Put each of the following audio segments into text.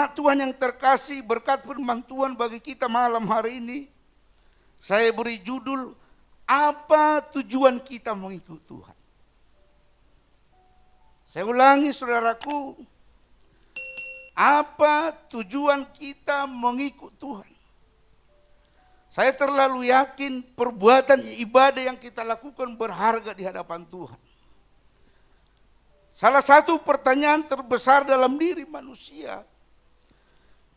Jemaat Tuhan yang terkasih, berkat firman Tuhan bagi kita malam hari ini, saya beri judul, apa tujuan kita mengikut Tuhan? Saya ulangi saudaraku, apa tujuan kita mengikut Tuhan? Saya terlalu yakin perbuatan ibadah yang kita lakukan berharga di hadapan Tuhan. Salah satu pertanyaan terbesar dalam diri manusia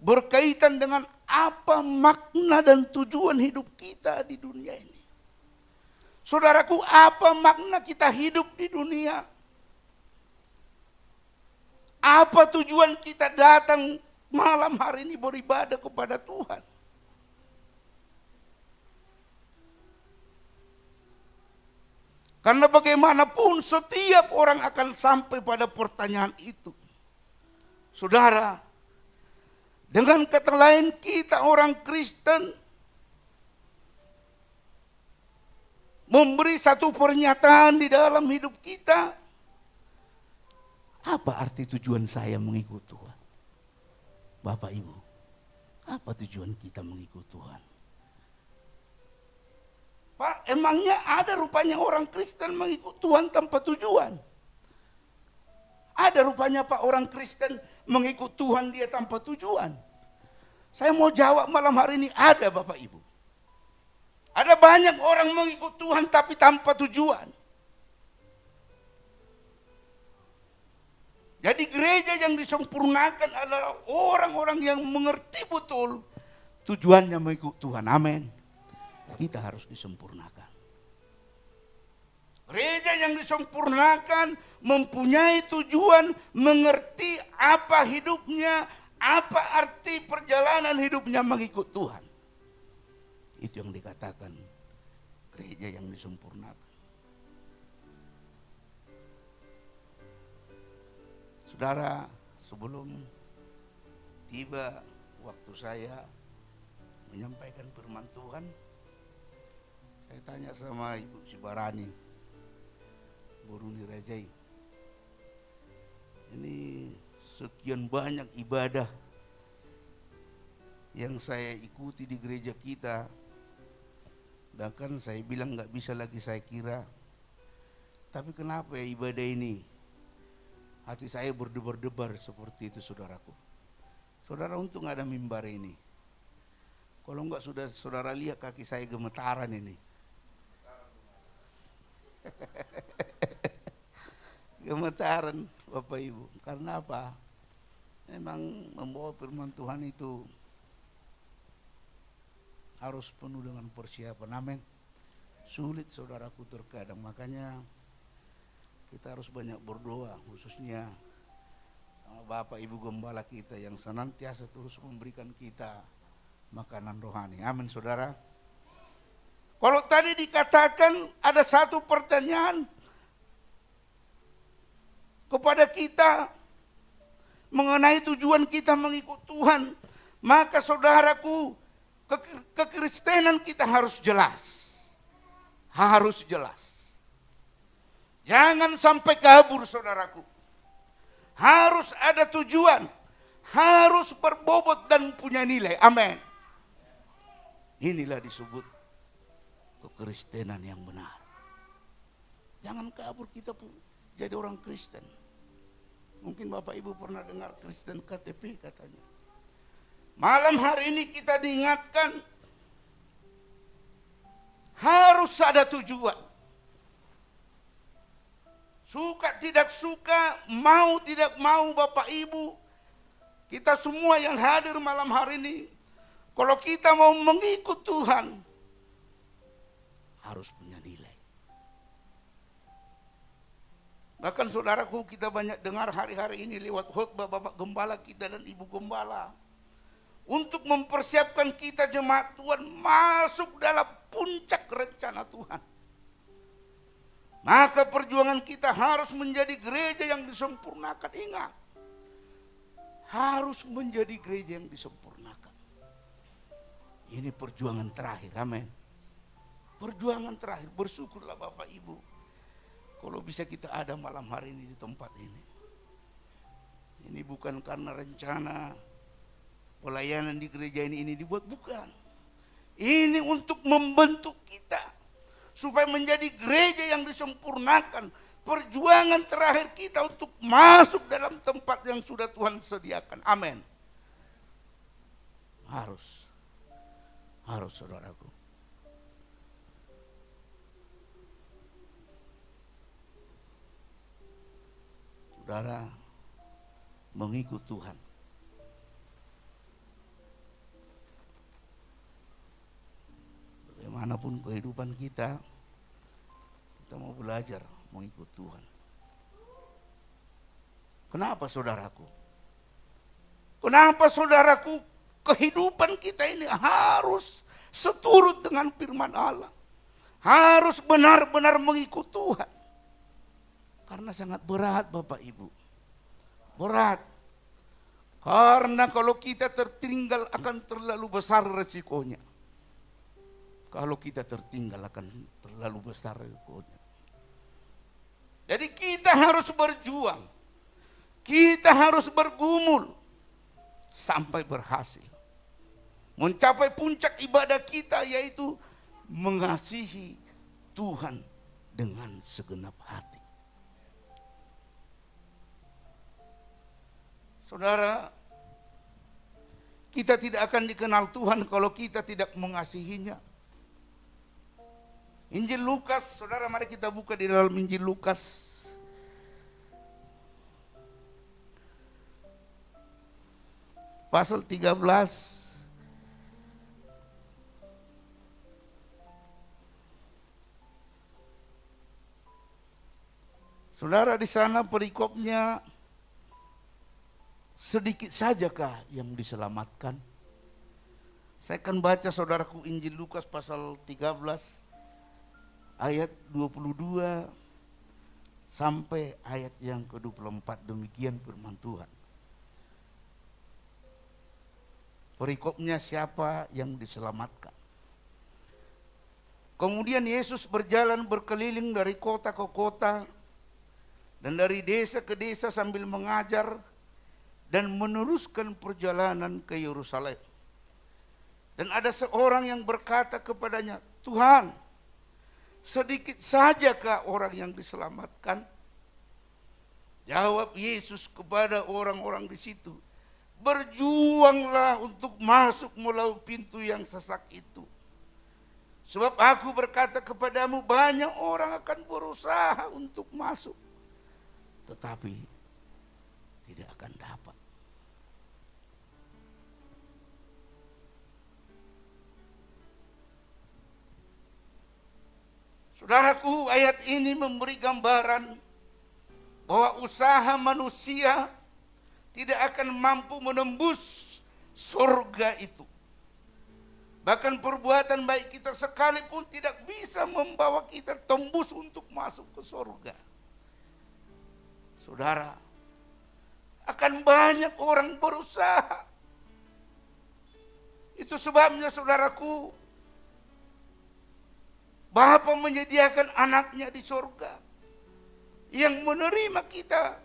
berkaitan dengan apa makna dan tujuan hidup kita di dunia ini. Saudaraku, apa makna kita hidup di dunia? Apa tujuan kita datang malam hari ini beribadah kepada Tuhan? Karena bagaimanapun setiap orang akan sampai pada pertanyaan itu. Saudara, dengan kata lain kita orang Kristen memberi satu pernyataan di dalam hidup kita. Apa arti tujuan saya mengikut Tuhan? Bapak Ibu, apa tujuan kita mengikut Tuhan? Pak, emangnya ada rupanya orang Kristen mengikut Tuhan tanpa tujuan? Ada rupanya Pak orang Kristen mengikut Tuhan dia tanpa tujuan? Saya mau jawab malam hari ini, ada Bapak Ibu. Ada banyak orang mengikut Tuhan tapi tanpa tujuan. Jadi gereja yang disempurnakan adalah orang-orang yang mengerti betul tujuannya mengikut Tuhan. Amin. Kita harus disempurnakan. Gereja yang disempurnakan mempunyai tujuan, mengerti apa hidupnya, apa arti perjalanan hidupnya mengikut Tuhan. Itu yang dikatakan gereja yang disempurnakan. Saudara, sebelum tiba waktu saya menyampaikan firman Tuhan, saya tanya sama Ibu Sibarani, Boruni Rajai, ini sekian banyak ibadah yang saya ikuti di gereja kita, bahkan saya bilang gak bisa lagi saya kira, tapi kenapa ya ibadah ini? Hati saya berdebar-debar seperti itu saudaraku. Saudara, untung ada mimbar ini. Kalau enggak sudah saudara lihat kaki saya gemetaran ini. Gemetaran Bapak Ibu. Karena apa? Memang membawa firman Tuhan itu harus penuh dengan persiapan. Amin. Sulit saudaraku terkadang. Makanya kita harus banyak berdoa, khususnya sama Bapak Ibu Gembala kita yang senantiasa terus memberikan kita makanan rohani. Amin saudara. Kalau tadi dikatakan ada satu pertanyaan kepada kita mengenai tujuan kita mengikut Tuhan, maka saudaraku, kekristenan kita harus jelas. Harus jelas. Jangan sampai kabur saudaraku. Harus ada tujuan. Harus berbobot dan punya nilai. Amin. Inilah disebut kekristenan yang benar. Jangan kabur kita jadi orang Kristen. Mungkin Bapak Ibu pernah dengar Kristen KTP katanya. Malam hari ini kita diingatkan harus ada tujuan. Suka tidak suka, mau tidak mau Bapak Ibu, kita semua yang hadir malam hari ini, kalau kita mau mengikut Tuhan, harus punya nilai. Bahkan saudaraku, kita banyak dengar hari-hari ini lewat khotbah Bapak Gembala kita dan Ibu Gembala, untuk mempersiapkan kita jemaat Tuhan masuk dalam puncak rencana Tuhan. Maka perjuangan kita harus menjadi gereja yang disempurnakan. Ingat, harus menjadi gereja yang disempurnakan. Ini perjuangan terakhir, amin. Perjuangan terakhir, bersyukurlah Bapak Ibu kalau bisa kita ada malam hari ini di tempat ini. Ini bukan karena rencana pelayanan di gereja ini dibuat, bukan. Ini untuk membentuk kita supaya menjadi gereja yang disempurnakan. Perjuangan terakhir kita untuk masuk dalam tempat yang sudah Tuhan sediakan. Amin. Harus saudaraku. Saudara mengikut Tuhan. Bagaimanapun kehidupan kita mau belajar mengikut Tuhan. Kenapa saudaraku? Kenapa saudaraku kehidupan kita ini harus seturut dengan firman Allah? Harus benar-benar mengikut Tuhan. Karena sangat berat Bapak Ibu. Berat. Karena kalau kita tertinggal akan terlalu besar resikonya. Kalau kita tertinggal akan terlalu besar resikonya. Jadi kita harus berjuang. Kita harus bergumul sampai berhasil. Mencapai puncak ibadah kita yaitu mengasihi Tuhan dengan segenap hati. Saudara, kita tidak akan dikenal Tuhan kalau kita tidak mengasihinya. Injil Lukas, saudara, mari kita buka di dalam Injil Lukas. Pasal 13. Saudara, di sana perikopnya sedikit sajakah yang diselamatkan? Saya akan baca saudaraku Injil Lukas pasal 13. Ayat 22 sampai ayat yang ke-24, demikian firman Tuhan. Perikopnya siapa yang diselamatkan. Kemudian Yesus berjalan berkeliling dari kota ke kota dan dari desa ke desa sambil mengajar dan meneruskan perjalanan ke Yerusalem. Dan ada seorang yang berkata kepadanya, "Tuhan, sedikit sajakah orang yang diselamatkan?" Jawab Yesus kepada orang-orang di situ, "Berjuanglah untuk masuk melalui pintu yang sesak itu. Sebab aku berkata kepadamu, banyak orang akan berusaha untuk masuk, tetapi tidak akan dapat." Saudaraku, ayat ini memberi gambaran bahwa usaha manusia tidak akan mampu menembus surga itu. Bahkan perbuatan baik kita sekalipun tidak bisa membawa kita tembus untuk masuk ke surga. Saudara, akan banyak orang berusaha. Itu sebabnya saudaraku, Bapa menyediakan anaknya di surga yang menerima kita,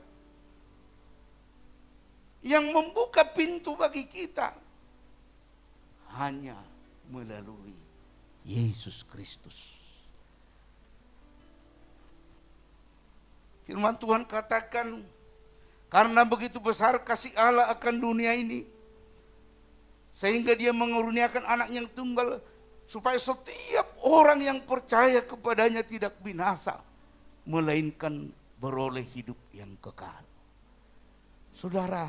yang membuka pintu bagi kita hanya melalui Yesus Kristus. Firman Tuhan katakan, karena begitu besar kasih Allah akan dunia ini, sehingga Dia mengurniakan anak yang tunggal, supaya setiap orang yang percaya kepadanya tidak binasa, melainkan beroleh hidup yang kekal. Saudara,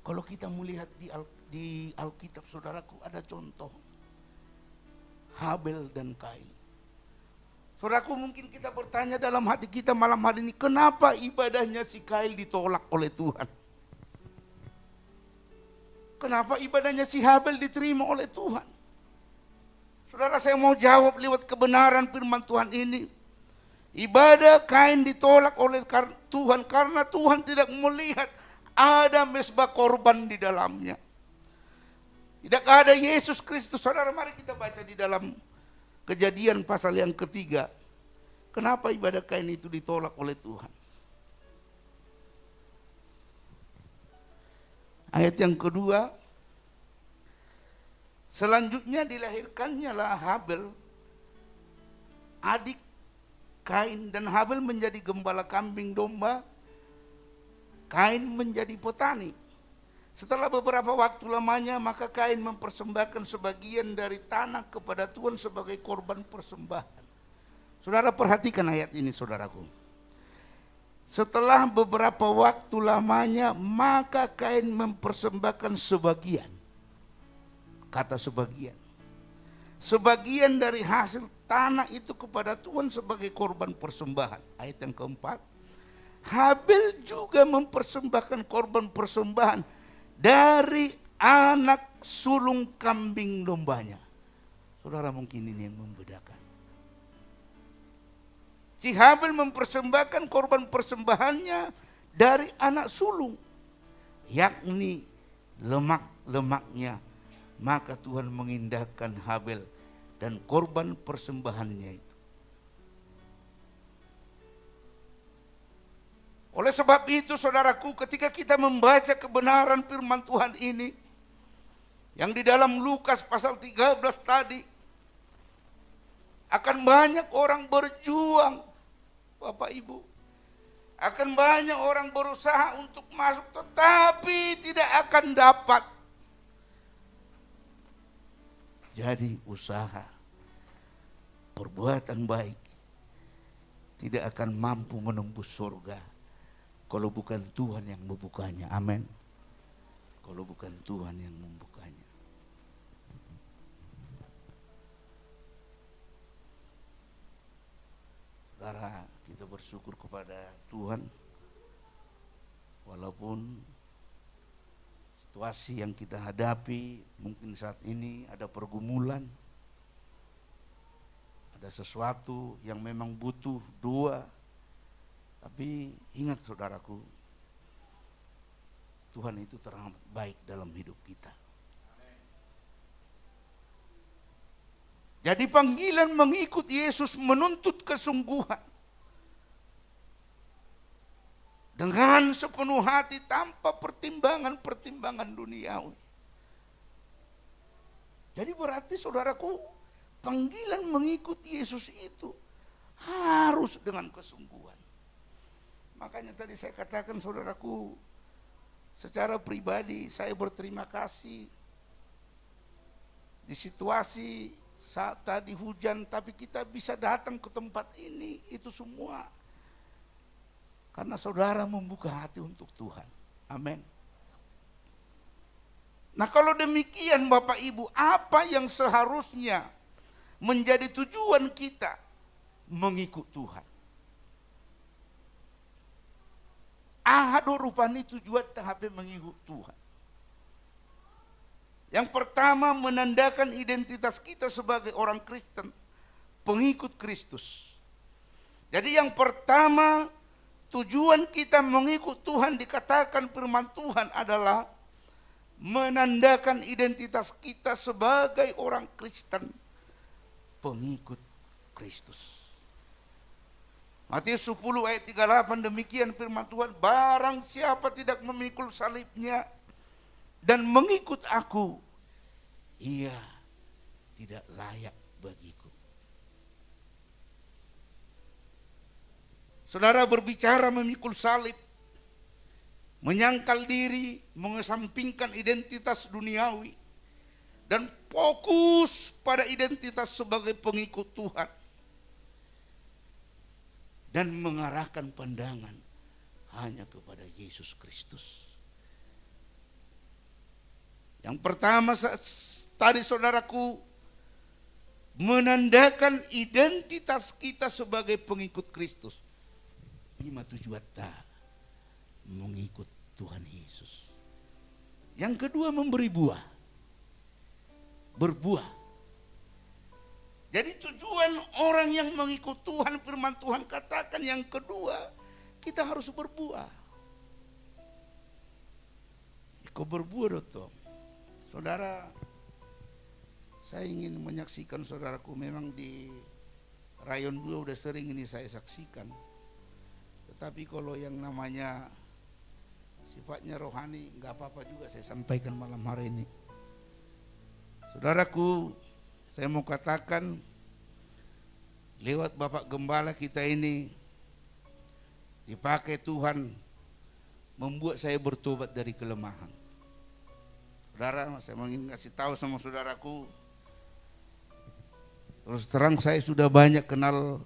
kalau kita melihat di Alkitab, saudaraku, ada contoh Habel dan Kain. Saudaraku, mungkin kita bertanya dalam hati kita malam hari ini, kenapa ibadahnya si Kain ditolak oleh Tuhan? Kenapa ibadahnya si Habel diterima oleh Tuhan? Saudara, saya mau jawab lewat kebenaran firman Tuhan ini. Ibadah Kain ditolak oleh Tuhan karena Tuhan tidak melihat ada mezbah korban di dalamnya. Tidak ada Yesus Kristus. Saudara, mari kita baca di dalam Kejadian pasal yang ketiga. Kenapa ibadah Kain itu ditolak oleh Tuhan? Ayat yang kedua, selanjutnya dilahirkannya lah Habel, adik Kain, dan Habel menjadi gembala kambing domba, Kain menjadi petani. Setelah beberapa waktu lamanya, maka Kain mempersembahkan sebagian dari tanah kepada Tuhan sebagai korban persembahan. Saudara perhatikan ayat ini, saudaraku. Setelah beberapa waktu lamanya, maka Kain mempersembahkan sebagian. Kata sebagian. Sebagian dari hasil tanah itu kepada Tuhan sebagai korban persembahan. Ayat yang keempat. Habel juga mempersembahkan korban persembahan dari anak sulung kambing dombanya. Saudara, mungkin ini yang membedakan. Si Habel mempersembahkan korban persembahannya dari anak sulung, yakni lemak-lemaknya. Maka Tuhan mengindahkan Habel dan korban persembahannya itu. Oleh sebab itu, saudaraku, ketika kita membaca kebenaran firman Tuhan ini, yang di dalam Lukas pasal 13 tadi, akan banyak orang berjuang, Bapak Ibu. Akan banyak orang berusaha untuk masuk, tetapi tidak akan dapat. Jadi usaha, perbuatan baik tidak akan mampu menembus surga kalau bukan Tuhan yang membukanya. Amin. Kalau bukan Tuhan yang membukanya. Saudara, kita bersyukur kepada Tuhan walaupun situasi yang kita hadapi mungkin saat ini ada pergumulan, ada sesuatu yang memang butuh doa. Tapi ingat saudaraku, Tuhan itu teramat baik dalam hidup kita. Jadi panggilan mengikut Yesus menuntut kesungguhan. Dengan sepenuh hati tanpa pertimbangan-pertimbangan duniawi. Jadi berarti saudaraku, panggilan mengikut Yesus itu harus dengan kesungguhan. Makanya tadi saya katakan saudaraku, secara pribadi saya berterima kasih. Di situasi saat tadi hujan, tapi kita bisa datang ke tempat ini, itu semua karena saudara membuka hati untuk Tuhan. Amin. Nah, kalau demikian Bapak Ibu, apa yang seharusnya menjadi tujuan kita mengikut Tuhan? Ahado rupani tujuan tahape mengikut Tuhan. Yang pertama, menandakan identitas kita sebagai orang Kristen, pengikut Kristus. Jadi yang pertama, tujuan kita mengikut Tuhan, dikatakan firman Tuhan adalah menandakan identitas kita sebagai orang Kristen, pengikut Kristus. Matius 10 ayat 38, demikian firman Tuhan, barang siapa tidak memikul salibnya dan mengikut aku, ia tidak layak bagiku. Saudara, berbicara memikul salib, menyangkal diri, mengesampingkan identitas duniawi, dan fokus pada identitas sebagai pengikut Tuhan. Dan mengarahkan pandangan hanya kepada Yesus Kristus. Yang pertama tadi saudaraku, menandakan identitas kita sebagai pengikut Kristus. Ima tujuan mengikut Tuhan Yesus. Yang kedua, memberi buah. Berbuah. Jadi tujuan orang yang mengikut Tuhan, firman Tuhan katakan yang kedua, kita harus berbuah. Kau berbuah dong. Saudara, saya ingin menyaksikan saudaraku, memang di Rayon 2 udah sering ini saya saksikan. Tetapi kalau yang namanya sifatnya rohani, nggak apa-apa juga saya sampaikan malam hari ini. Saudaraku, saya mau katakan lewat Bapak Gembala kita ini dipakai Tuhan membuat saya bertobat dari kelemahan. Saudara, saya ingin kasih tahu sama saudaraku, terus terang saya sudah banyak kenal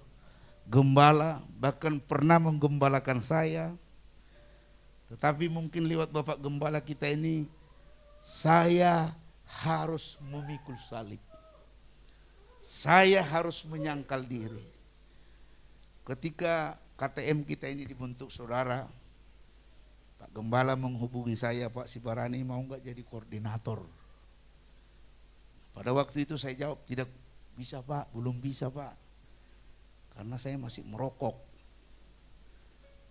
gembala, bahkan pernah menggembalakan saya. Tetapi mungkin lewat Bapak Gembala kita ini, saya harus memikul salib. Saya harus menyangkal diri. Ketika KTM kita ini dibentuk, saudara, Pak Gembala menghubungi saya, Pak Sibarani mau nggak jadi koordinator? Pada waktu itu saya jawab, tidak bisa Pak, belum bisa Pak, karena saya masih merokok.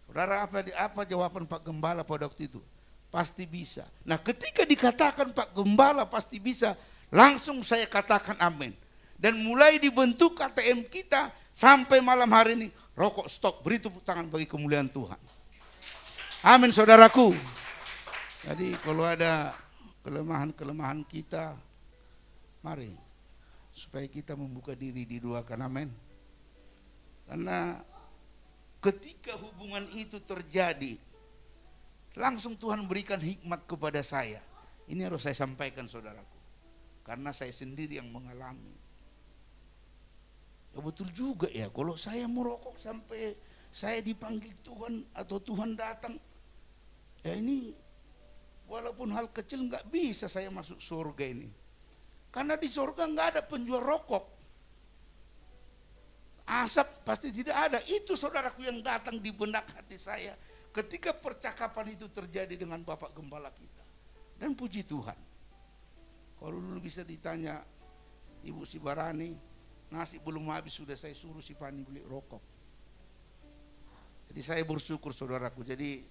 Saudara, apa jawaban Pak Gembala pada waktu itu? Pasti bisa. Nah, ketika dikatakan Pak Gembala pasti bisa, langsung saya katakan amin. Dan mulai dibentuk KTM kita sampai malam hari ini, rokok stop, beri tepuk tangan bagi kemuliaan Tuhan. Amin, saudaraku. Jadi kalau ada kelemahan-kelemahan kita, mari supaya kita membuka diri didoakan, amin. Karena ketika hubungan itu terjadi, langsung Tuhan berikan hikmat kepada saya. Ini harus saya sampaikan, saudaraku, karena saya sendiri yang mengalami. Ya betul juga ya, kalau saya merokok sampai saya dipanggil Tuhan atau Tuhan datang, ya ini walaupun hal kecil nggak bisa saya masuk surga ini. Karena di surga nggak ada penjual rokok. Asap pasti tidak ada. Itu saudaraku yang datang di benak hati saya ketika percakapan itu terjadi dengan Bapak Gembala kita. Dan puji Tuhan, kalau dulu bisa ditanya Ibu Sibarani, nasi belum habis sudah saya suruh si Pani beli rokok. Jadi saya bersyukur, saudaraku. Jadi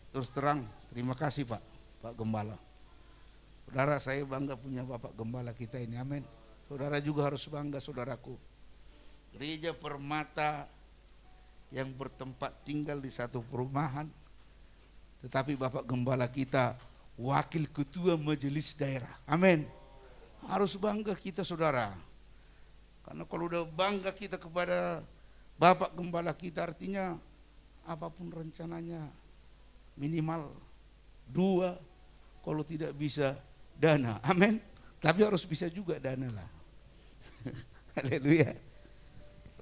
terus terang terima kasih Pak Gembala. Saudara, saya bangga punya Bapak Gembala kita ini, amin. Saudara juga harus bangga, saudaraku. Gereja Permata yang bertempat tinggal di satu perumahan, tetapi Bapak Gembala kita wakil ketua majelis daerah, amin. Harus bangga kita, saudara. Karena kalau udah bangga kita kepada Bapak Gembala kita, artinya apapun rencananya minimal 2, kalau tidak bisa dana, amin. Tapi harus bisa juga dana lah. Haleluya.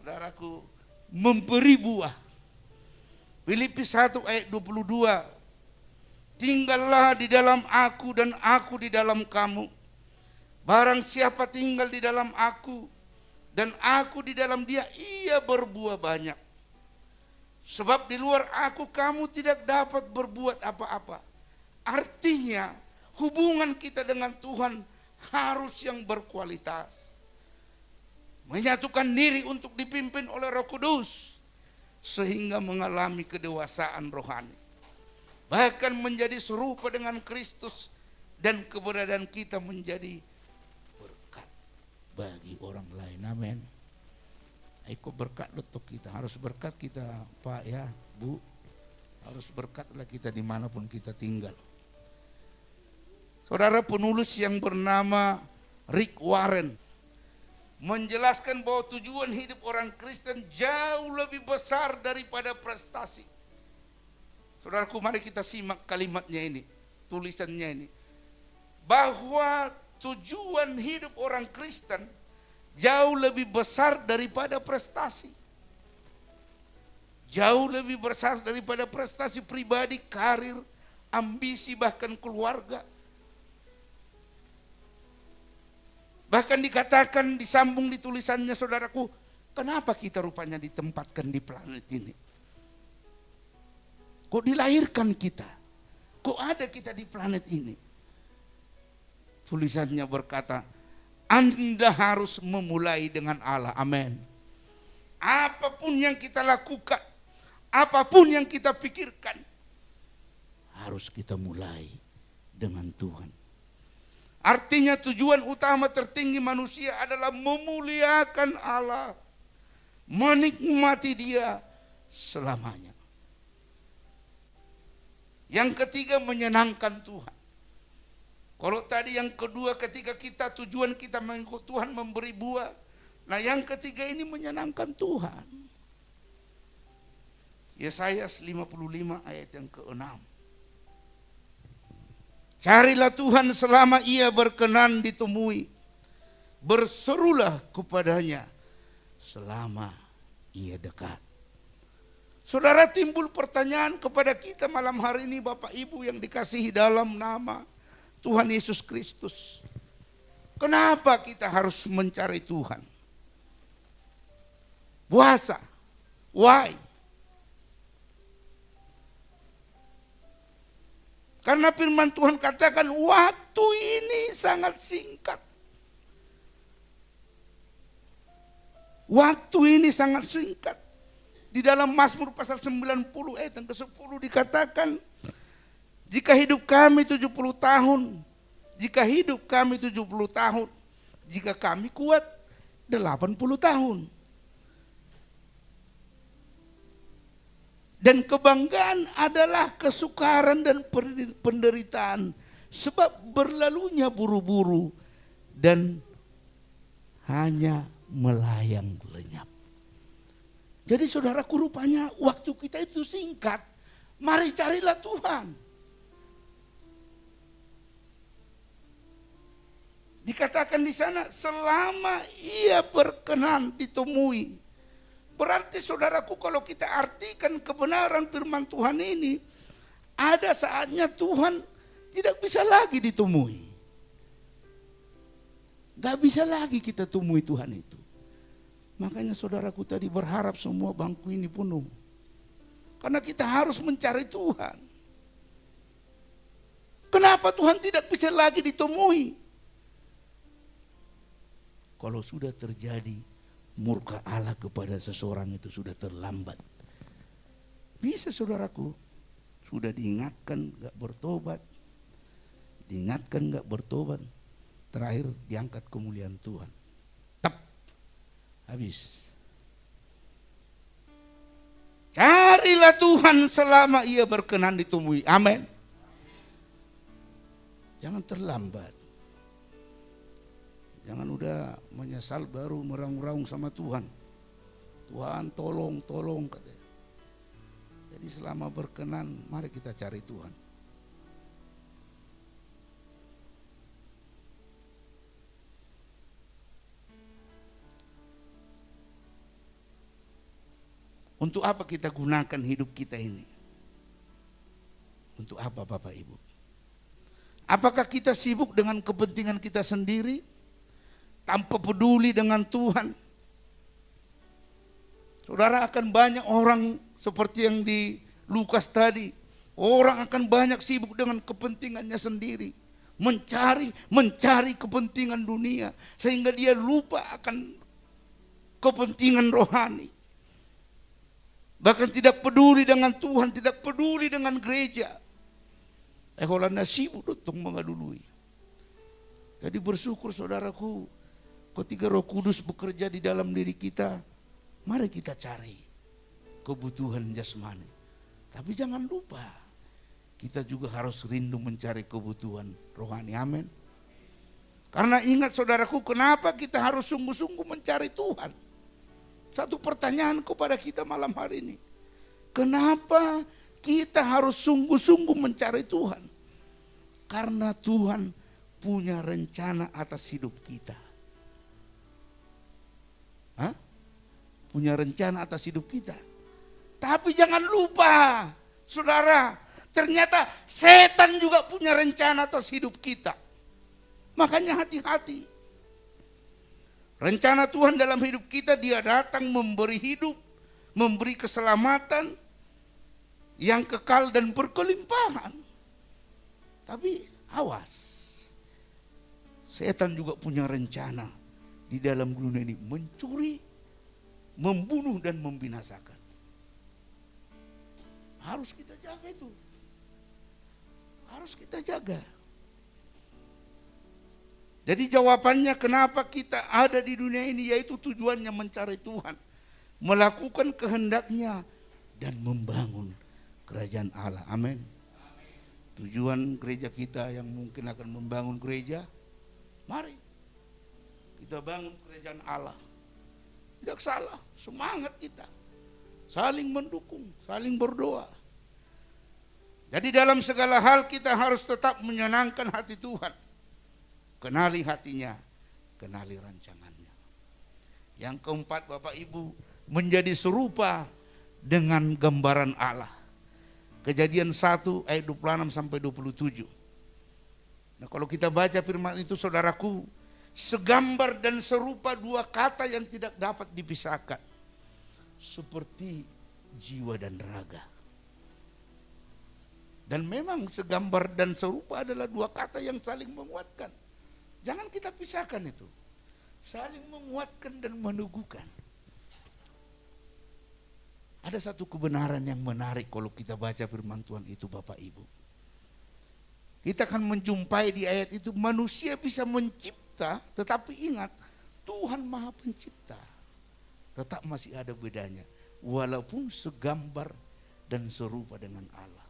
Saudaraku, memberi buah. Filipi 1 ayat 22. Tinggallah di dalam aku dan aku di dalam kamu. Barang siapa tinggal di dalam aku dan aku di dalam dia, ia berbuah banyak. Sebab di luar aku kamu tidak dapat berbuat apa-apa. Artinya hubungan kita dengan Tuhan harus yang berkualitas. Menyatukan diri untuk dipimpin oleh Roh Kudus sehingga mengalami kedewasaan rohani, bahkan menjadi serupa dengan Kristus, dan keberadaan kita menjadi berkat bagi orang lain, amin. Ikut berkat untuk kita, harus berkat kita Pak ya Bu, harus berkatlah kita dimanapun kita tinggal. Saudara, penulis yang bernama Rick Warren menjelaskan bahwa tujuan hidup orang Kristen jauh lebih besar daripada prestasi. Saudaraku, mari kita simak kalimatnya ini, tulisannya ini. Bahwa tujuan hidup orang Kristen jauh lebih besar daripada prestasi. Jauh lebih besar daripada prestasi pribadi, karir, ambisi, bahkan keluarga. Bahkan dikatakan, disambung di tulisannya, saudaraku, kenapa kita rupanya ditempatkan di planet ini? Kok dilahirkan kita? Kok ada kita di planet ini? Tulisannya berkata, Anda harus memulai dengan Allah, amin. Apapun yang kita lakukan, apapun yang kita pikirkan, harus kita mulai dengan Tuhan. Artinya tujuan utama tertinggi manusia adalah memuliakan Allah, menikmati Dia selamanya. Yang ketiga menyenangkan Tuhan. Kalau tadi yang kedua ketika tujuan kita mengikut Tuhan memberi buah. Nah yang ketiga ini menyenangkan Tuhan. Yesaya 55 ayat yang ke-6. Carilah Tuhan selama ia berkenan ditemui. Berserulah kepadanya selama ia dekat. Saudara, timbul pertanyaan kepada kita malam hari ini, Bapak Ibu yang dikasihi dalam nama Tuhan Yesus Kristus. Kenapa kita harus mencari Tuhan? Puasa. Why? Karena firman Tuhan katakan waktu ini sangat singkat. Waktu ini sangat singkat. Di dalam Mazmur pasal 90 ayat yang ke-10 dikatakan, jika hidup kami 70 tahun, jika hidup kami 70 tahun, jika kami kuat 80 tahun. Dan kebanggaan adalah kesukaran dan penderitaan, sebab berlalunya buru-buru dan hanya melayang lenyap. Jadi saudaraku, rupanya waktu kita itu singkat. Mari carilah Tuhan. Dikatakan di sana selama ia berkenan ditemui. Berarti saudaraku, kalau kita artikan kebenaran firman Tuhan ini, ada saatnya Tuhan tidak bisa lagi ditemui. Gak bisa lagi kita temui Tuhan itu. Makanya saudaraku tadi berharap semua bangku ini penuh. Karena kita harus mencari Tuhan. Kenapa Tuhan tidak bisa lagi ditemui? Kalau sudah terjadi murka Allah kepada seseorang itu sudah terlambat. Bisa saudaraku, sudah diingatkan gak bertobat. Diingatkan gak bertobat. Terakhir diangkat kemuliaan Tuhan. Habis. Carilah Tuhan selama ia berkenan ditemui. Amin. Jangan terlambat. Jangan udah menyesal baru meraung-raung sama Tuhan. Tuhan tolong katanya. Jadi selama berkenan mari kita cari Tuhan. Untuk apa kita gunakan hidup kita ini? Untuk apa Bapak Ibu? Apakah kita sibuk dengan kepentingan kita sendiri? Tanpa peduli dengan Tuhan? Saudara, akan banyak orang seperti yang di Lukas tadi. Orang akan banyak sibuk dengan kepentingannya sendiri. Mencari kepentingan dunia. Sehingga dia lupa akan kepentingan rohani. Bahkan tidak peduli dengan Tuhan, tidak peduli dengan gereja. Kalau nasibu dotong mengadului. Jadi bersyukur saudaraku, ketika Roh Kudus bekerja di dalam diri kita, mari kita cari kebutuhan jasmani. Tapi jangan lupa, kita juga harus rindu mencari kebutuhan rohani. Amin. Karena ingat saudaraku, kenapa kita harus sungguh-sungguh mencari Tuhan? Satu pertanyaan kepada kita malam hari ini. Kenapa kita harus sungguh-sungguh mencari Tuhan? Karena Tuhan punya rencana atas hidup kita. Hah? Punya rencana atas hidup kita. Tapi jangan lupa, saudara, ternyata setan juga punya rencana atas hidup kita. Makanya hati-hati. Rencana Tuhan dalam hidup kita, dia datang memberi hidup, memberi keselamatan yang kekal dan berkelimpahan. Tapi awas, setan juga punya rencana di dalam dunia ini mencuri, membunuh dan membinasakan. Harus kita jaga itu. Harus kita jaga. Jadi jawabannya kenapa kita ada di dunia ini, yaitu tujuannya mencari Tuhan, melakukan kehendaknya dan membangun kerajaan Allah. Amin. tujuan gereja kita yang mungkin akan membangun gereja, mari kita bangun kerajaan Allah. Tidak salah, semangat kita saling mendukung, saling berdoa. Jadi dalam segala hal kita harus tetap menyenangkan hati Tuhan. Kenali hatinya, kenali rancangannya. Yang keempat, Bapak Ibu, menjadi serupa dengan gambaran Allah. Kejadian 1 ayat 26 sampai 27. Nah, kalau kita baca firman itu, saudaraku, segambar dan serupa dua kata yang tidak dapat dipisahkan. Seperti jiwa dan raga. Dan memang segambar dan serupa adalah dua kata yang saling menguatkan. Jangan kita pisahkan itu. Saling menguatkan dan meneguhkan. Ada satu kebenaran yang menarik kalau kita baca firman Tuhan itu, Bapak Ibu. Kita akan menjumpai di ayat itu, manusia bisa mencipta, tetapi ingat, Tuhan Maha Pencipta. Tetap masih ada bedanya. Walaupun segambar dan serupa dengan Allah.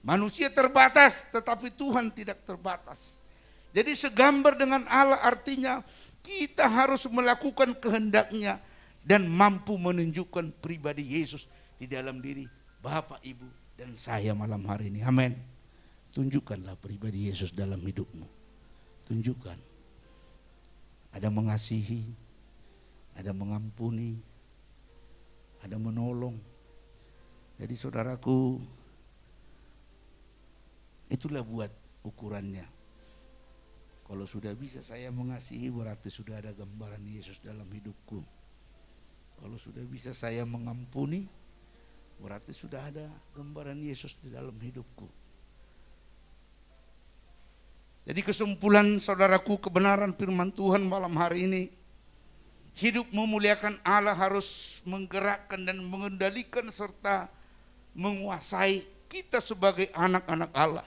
Manusia terbatas, tetapi Tuhan tidak terbatas. Jadi segambar dengan Allah artinya kita harus melakukan kehendaknya dan mampu menunjukkan pribadi Yesus di dalam diri Bapak, Ibu, dan saya malam hari ini. Amin. Tunjukkanlah pribadi Yesus dalam hidupmu. Tunjukkan. Ada mengasihi, ada mengampuni, ada menolong. Jadi saudaraku, itulah buat ukurannya. Kalau sudah bisa saya mengasihi, berarti sudah ada gambaran Yesus dalam hidupku. Kalau sudah bisa saya mengampuni, berarti sudah ada gambaran Yesus di dalam hidupku. Jadi kesimpulan saudaraku, kebenaran firman Tuhan malam hari ini, hidup memuliakan Allah harus menggerakkan dan mengendalikan serta menguasai kita sebagai anak-anak Allah.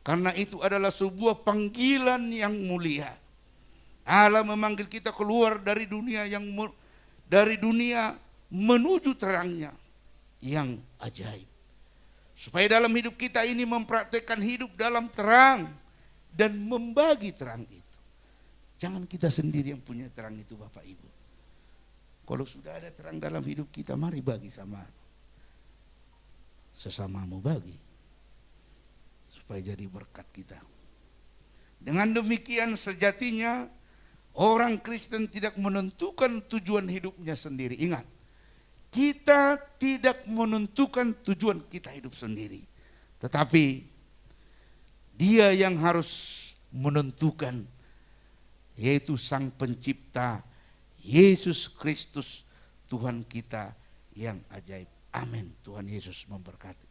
Karena itu adalah sebuah panggilan yang mulia. Allah memanggil kita keluar dari dunia menuju terangnya yang ajaib. Supaya dalam hidup kita ini mempraktekkan hidup dalam terang dan membagi terang itu. Jangan kita sendiri yang punya terang itu, Bapak Ibu. Kalau sudah ada terang dalam hidup kita, mari bagi sama sesamamu, bagi. Supaya jadi berkat kita. Dengan demikian sejatinya orang Kristen tidak menentukan tujuan hidupnya sendiri. Ingat, kita tidak menentukan tujuan kita hidup sendiri. Tetapi Dia yang harus menentukan, yaitu Sang Pencipta Yesus Kristus Tuhan kita yang ajaib. Amin. Tuhan Yesus memberkati.